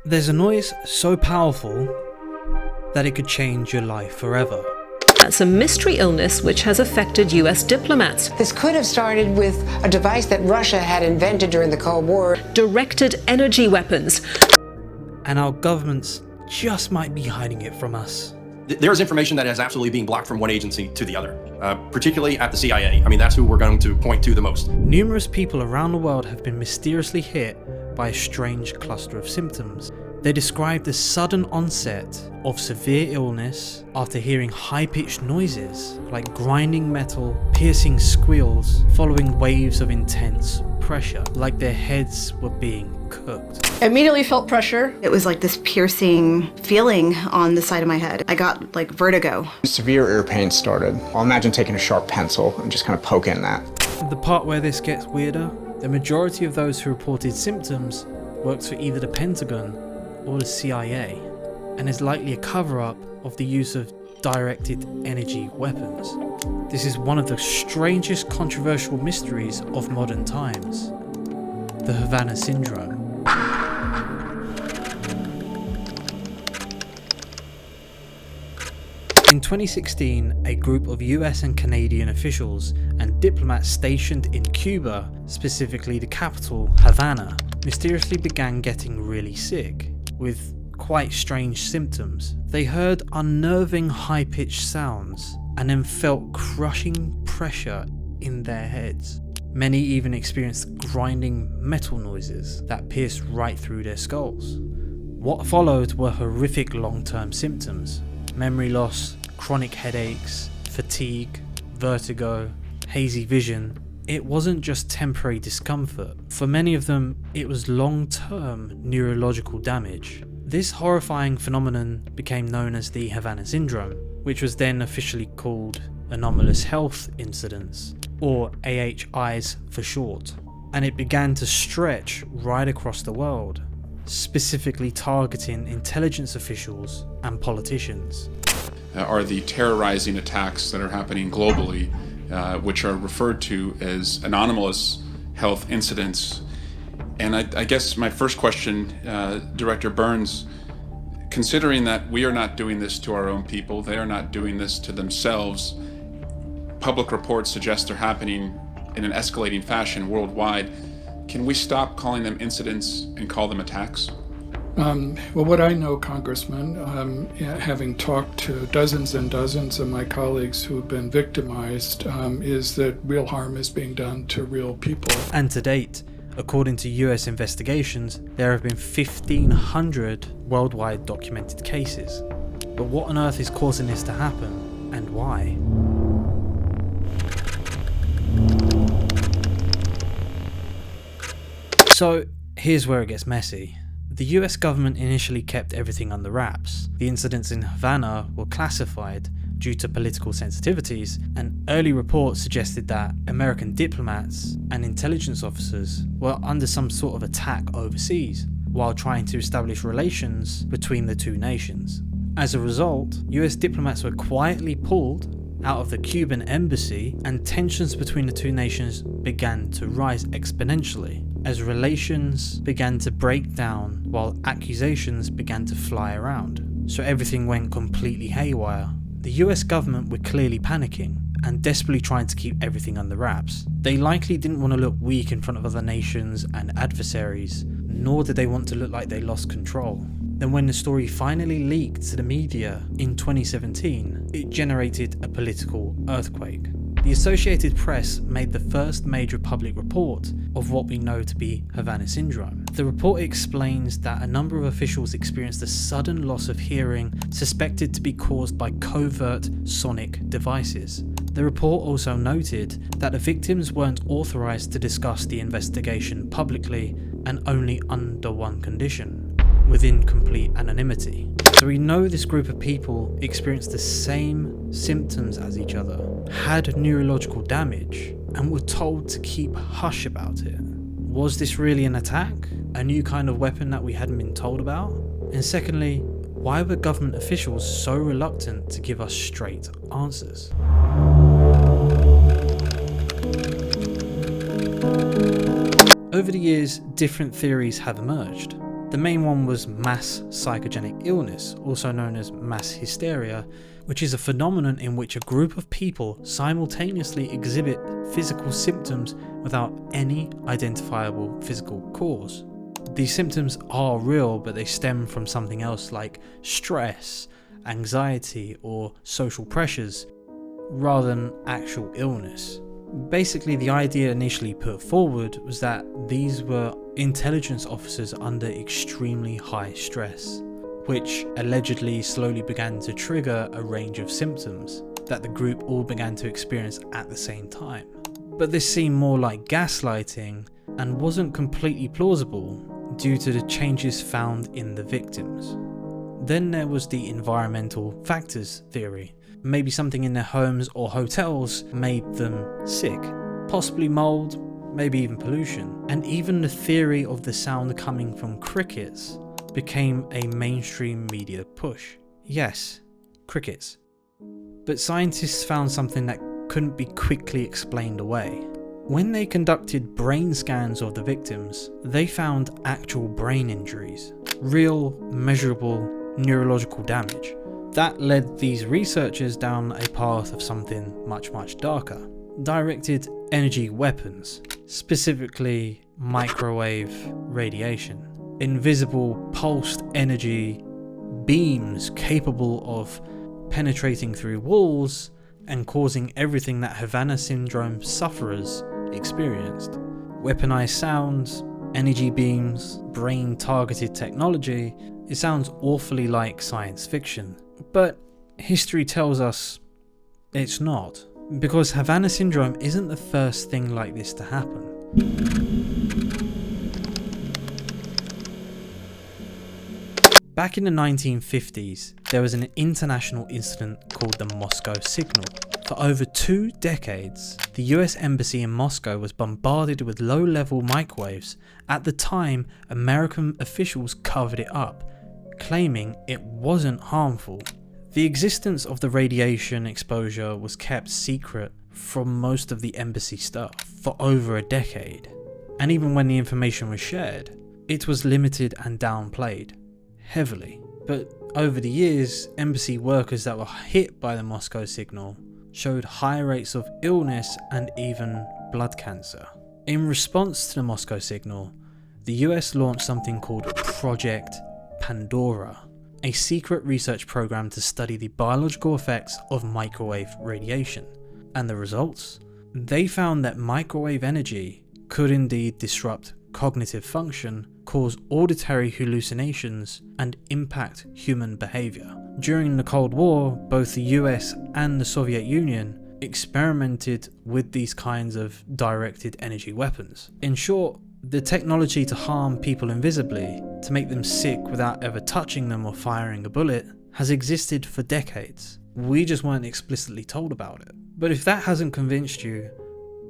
There's a noise so powerful that it could change your life forever. That's a mystery illness which has affected US diplomats. This could have started with a device that Russia had invented during the Cold War. Directed energy weapons. And our governments just might be hiding it from us. There is information that is absolutely being blocked from one agency to the other, particularly at the CIA. I mean, that's who we're going to point to the most. Numerous people around the world have been mysteriously hit by a strange cluster of symptoms. They describe the sudden onset of severe illness after hearing high-pitched noises like grinding metal, piercing squeals, following waves of intense pressure, like their heads were being cooked. I immediately felt pressure. It was like this piercing feeling on the side of my head. I got like vertigo. Severe ear pain started. I'll imagine taking a sharp pencil and just kind of poking that. The part where this gets weirder, the majority of those who reported symptoms worked for either the Pentagon or the CIA, and is likely a cover-up of the use of directed energy weapons. This is one of the strangest controversial mysteries of modern times, the Havana Syndrome. In 2016, a group of US and Canadian officials and diplomats stationed in Cuba, specifically the capital, Havana, mysteriously began getting really sick, with quite strange symptoms. They heard unnerving high-pitched sounds and then felt crushing pressure in their heads. Many even experienced grinding metal noises that pierced right through their skulls. What followed were horrific long-term symptoms: memory loss, chronic headaches, fatigue, vertigo, hazy vision. It wasn't just temporary discomfort. For many of them, it was long-term neurological damage. This horrifying phenomenon became known as the Havana Syndrome, which was then officially called Anomalous Health Incidents, or AHIs for short. And it began to stretch right across the world, specifically targeting intelligence officials and politicians. Are the terrorizing attacks that are happening globally, which are referred to as anomalous health incidents. And I guess my first question, Director Burns, considering that we are not doing this to our own people, they are not doing this to themselves, public reports suggest they're happening in an escalating fashion worldwide. Can we stop calling them incidents and call them attacks? Well, what I know, Congressman, having talked to dozens and dozens of my colleagues who have been victimized, is that real harm is being done to real people. And to date, according to US investigations, there have been 1,500 worldwide documented cases. But what on earth is causing this to happen, and why? So, here's where it gets messy. The US government initially kept everything under wraps. The incidents in Havana were classified due to political sensitivities, and early reports suggested that American diplomats and intelligence officers were under some sort of attack overseas while trying to establish relations between the two nations. As a result, US diplomats were quietly pulled out of the Cuban embassy, and tensions between the two nations began to rise exponentially as relations began to break down while accusations began to fly around. So everything went completely haywire. The US government were clearly panicking and desperately trying to keep everything under wraps. They likely didn't want to look weak in front of other nations and adversaries, nor did they want to look like they lost control. Then when the story finally leaked to the media in 2017, it generated a political earthquake. The Associated Press made the first major public report of what we know to be Havana Syndrome. The report explains that a number of officials experienced a sudden loss of hearing suspected to be caused by covert sonic devices. The report also noted that the victims weren't authorized to discuss the investigation publicly and only under one condition: within complete anonymity. So we know this group of people experienced the same symptoms as each other, had neurological damage, and were told to keep hush about it. Was this really an attack? A new kind of weapon that we hadn't been told about? And secondly, why were government officials so reluctant to give us straight answers? Over the years, different theories have emerged. The main one was mass psychogenic illness, also known as mass hysteria, which is a phenomenon in which a group of people simultaneously exhibit physical symptoms without any identifiable physical cause. These symptoms are real, but they stem from something else like stress, anxiety, or social pressures, rather than actual illness. Basically, the idea initially put forward was that these were intelligence officers under extremely high stress, which allegedly slowly began to trigger a range of symptoms that the group all began to experience at the same time. But this seemed more like gaslighting and wasn't completely plausible due to the changes found in the victims. Then there was the environmental factors theory. Maybe something in their homes or hotels made them sick, possibly mold, maybe even pollution. And even the theory of the sound coming from crickets became a mainstream media push. Yes, crickets. But scientists found something that couldn't be quickly explained away. When they conducted brain scans of the victims, they found actual brain injuries, real, measurable neurological damage. That led these researchers down a path of something much darker. Directed energy weapons, specifically microwave radiation. Invisible pulsed energy beams capable of penetrating through walls and causing everything that Havana Syndrome sufferers experienced. Weaponized sounds, energy beams, brain-targeted technology. It sounds awfully like science fiction, but history tells us it's not, because Havana Syndrome isn't the first thing like this to happen. Back in the 1950s, there was an international incident called the Moscow Signal. For over 2 decades, the US Embassy in Moscow was bombarded with low-level microwaves. At the time, American officials covered it up, claiming it wasn't harmful. The existence of the radiation exposure was kept secret from most of the embassy staff for over a decade. And even when the information was shared, it was limited and downplayed heavily. But over the years, embassy workers that were hit by the Moscow Signal showed high rates of illness and even blood cancer. In response to the Moscow Signal, the US launched something called Project Pandora, a secret research program to study the biological effects of microwave radiation. And the results? They found that microwave energy could indeed disrupt cognitive function, cause auditory hallucinations, and impact human behavior. During the Cold War, both the US and the Soviet Union experimented with these kinds of directed energy weapons. In short, the technology to harm people invisibly, to make them sick without ever touching them or firing a bullet, has existed for decades. We just weren't explicitly told about it. But if that hasn't convinced you,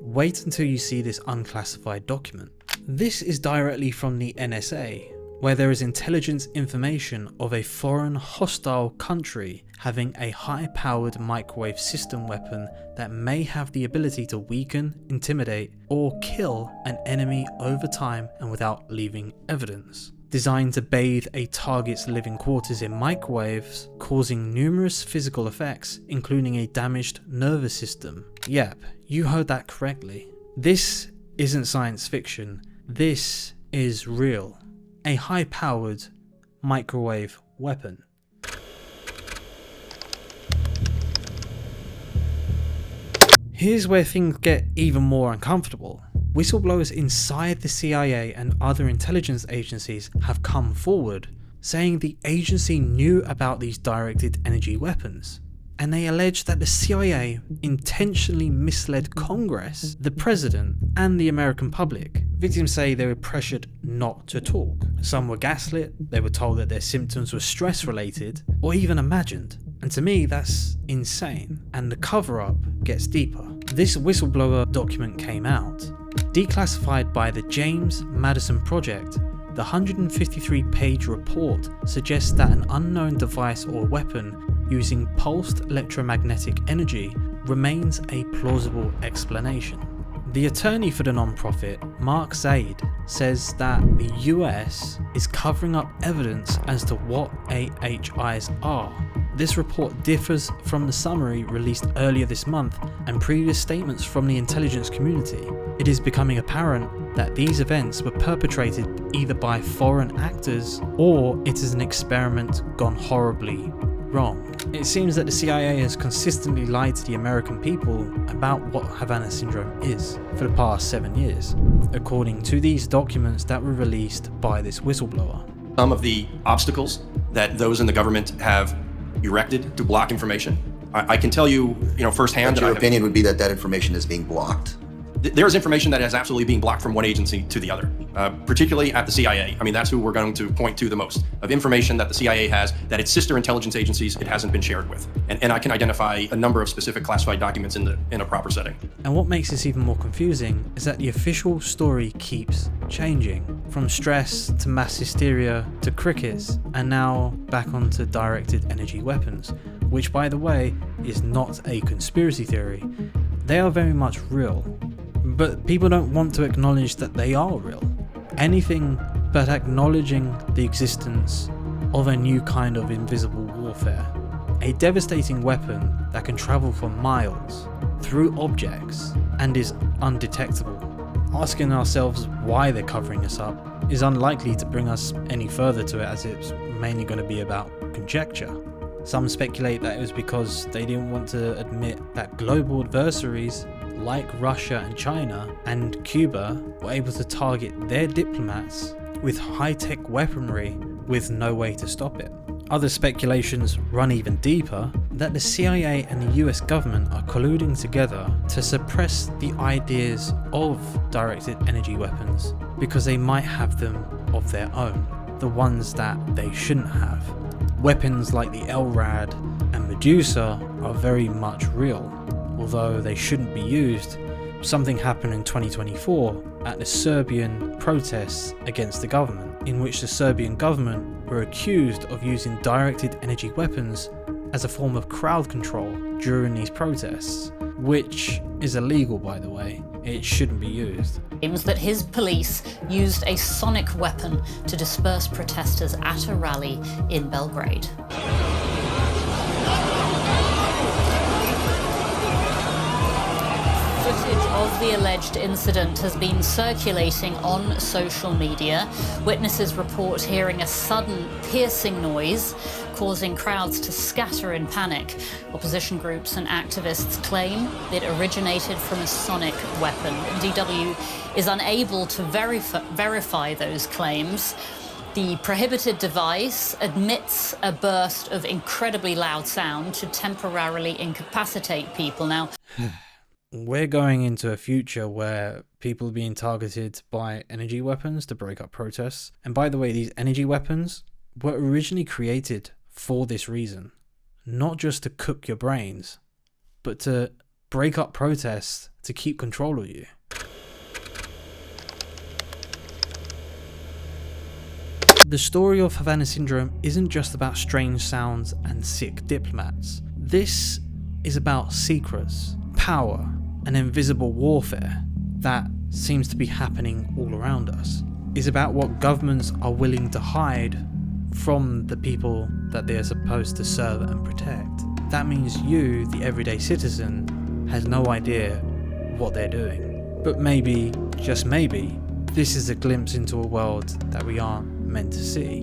wait until you see this unclassified document. This is directly from the NSA, where there is intelligence information of a foreign hostile country having a high-powered microwave system weapon that may have the ability to weaken, intimidate, or kill an enemy over time and without leaving evidence. Designed to bathe a target's living quarters in microwaves, causing numerous physical effects, including a damaged nervous system. Yep, you heard that correctly. This isn't science fiction, this is real. A high-powered microwave weapon. Here's where things get even more uncomfortable. Whistleblowers inside the CIA and other intelligence agencies have come forward, saying the agency knew about these directed energy weapons. And they allege that the CIA intentionally misled Congress, the president, and the American public. Victims say they were pressured not to talk. Some were gaslit, they were told that their symptoms were stress-related, or even imagined. And to me, that's insane. And the cover-up gets deeper. This whistleblower document came out. Declassified by the James Madison Project, the 153-page report suggests that an unknown device or weapon using pulsed electromagnetic energy remains a plausible explanation. The attorney for the non-profit, Mark Zaid, says that the US is covering up evidence as to what AHIs are. This report differs from the summary released earlier this month and previous statements from the intelligence community. It is becoming apparent that these events were perpetrated either by foreign actors or it is an experiment gone horribly wrong. It seems that the CIA has consistently lied to the American people about what Havana Syndrome is for the past 7 years, according to these documents that were released by this whistleblower. Some of the obstacles that those in the government have erected to block information, I can tell you, firsthand. Your opinion would be that that information is being blocked? There is information that is absolutely being blocked from one agency to the other, particularly at the CIA. I mean, that's who we're going to point to the most, of information that the CIA has that its sister intelligence agencies it hasn't been shared with. And I can identify a number of specific classified documents in a proper setting. And what makes this even more confusing is that the official story keeps changing, from stress to mass hysteria to crickets, and now back onto directed energy weapons, which, by the way, is not a conspiracy theory. They are very much real. But people don't want to acknowledge that they are real. Anything but acknowledging the existence of a new kind of invisible warfare. A devastating weapon that can travel for miles through objects and is undetectable. Asking ourselves why they're covering us up is unlikely to bring us any further to it, as it's mainly going to be about conjecture. Some speculate that it was because they didn't want to admit that global adversaries like Russia and China and Cuba were able to target their diplomats with high-tech weaponry with no way to stop it. Other speculations run even deeper, that the CIA and the US government are colluding together to suppress the ideas of directed energy weapons because they might have them of their own, the ones that they shouldn't have. Weapons like the LRAD and Medusa are very much real. Although they shouldn't be used. Something happened in 2024 at the Serbian protests against the government, in which the Serbian government were accused of using directed energy weapons as a form of crowd control during these protests, which is illegal, by the way. It shouldn't be used. Claims that his police used a sonic weapon to disperse protesters at a rally in Belgrade. Footage of the alleged incident has been circulating on social media. Witnesses report hearing a sudden piercing noise, causing crowds to scatter in panic. Opposition groups and activists claim it originated from a sonic weapon. DW is unable to verify those claims. The prohibited device emits a burst of incredibly loud sound to temporarily incapacitate people. Now, we're going into a future where people are being targeted by energy weapons to break up protests. And by the way, these energy weapons were originally created for this reason. Not just to cook your brains, but to break up protests to keep control of you. The story of Havana Syndrome isn't just about strange sounds and sick diplomats. This is about secrets, power, and invisible warfare that seems to be happening all around us. It's about what governments are willing to hide from the people that they are supposed to serve and protect. That means you, the everyday citizen, has no idea what they're doing. But maybe, just maybe, this is a glimpse into a world that we aren't meant to see.